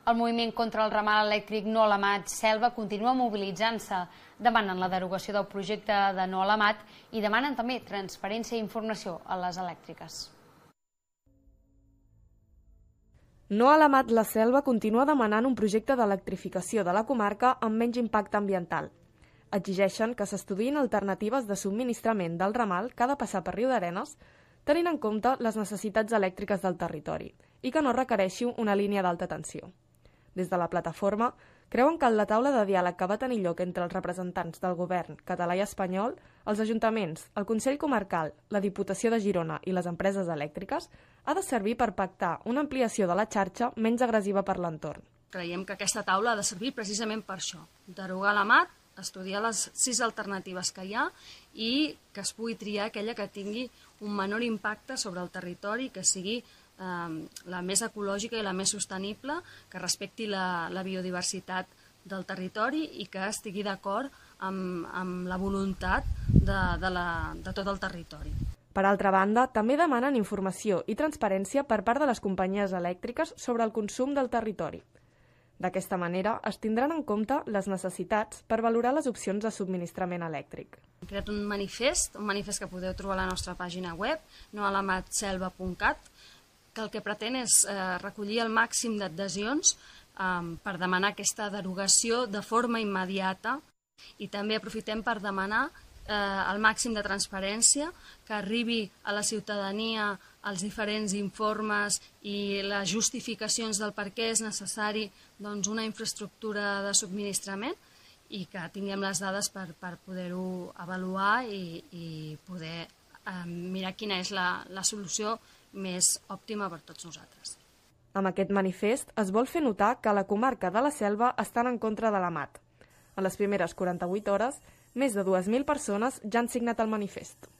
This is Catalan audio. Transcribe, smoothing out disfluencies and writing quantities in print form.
El moviment contra el ramal elèctric No Alamat Selva continua mobilitzant-se. Demanen la derogació del projecte de No Alamat i demanen també transparència i informació a les elèctriques. No Alamat La Selva continua demanant un projecte d'electrificació de la comarca amb menys impacte ambiental. Exigeixen que s'estudiïn alternatives de subministrament del ramal que ha de passar per Riudarenes, tenint en compte les necessitats elèctriques del territori i que no requereixi una línia d'alta tensió. Des de la plataforma, creuen que la taula de diàleg que va tenir lloc entre els representants del govern català i espanyol, els ajuntaments, el Consell Comarcal, la Diputació de Girona i les empreses elèctriques ha de servir per pactar una ampliació de la xarxa menys agressiva per l'entorn. Creiem que aquesta taula ha de servir precisament per això, derogar l'AMAT, estudiar les 6 alternatives que hi ha i que es pugui triar aquella que tingui un menor impacte sobre el territori, que sigui la més ecològica i la més sostenible, que respecti la biodiversitat del territori i que estigui d'acord amb la voluntat de tot el territori. Per altra banda, també demanen informació i transparència per part de les companyies elèctriques sobre el consum del territori. D'aquesta manera, es tindran en compte les necessitats per valorar les opcions de subministrament elèctric. Hem creat un manifest que podeu trobar a la nostra pàgina web, noalamatselva.cat, que el que pretén és recollir el màxim d'adhesions per demanar aquesta derogació de forma immediata i també aprofitem per demanar el màxim de transparència, que arribi a la ciutadania els diferents informes i les justificacions del per què és necessari una infraestructura de subministrament i que tinguem les dades per poder-ho avaluar i poder mirar quina és la solució més òptima per tots nosaltres. Amb aquest manifest es vol fer notar que a la comarca de la Selva estan en contra de l'AMAT. En les primeres 48 hores, més de 2.000 persones ja han signat el manifest.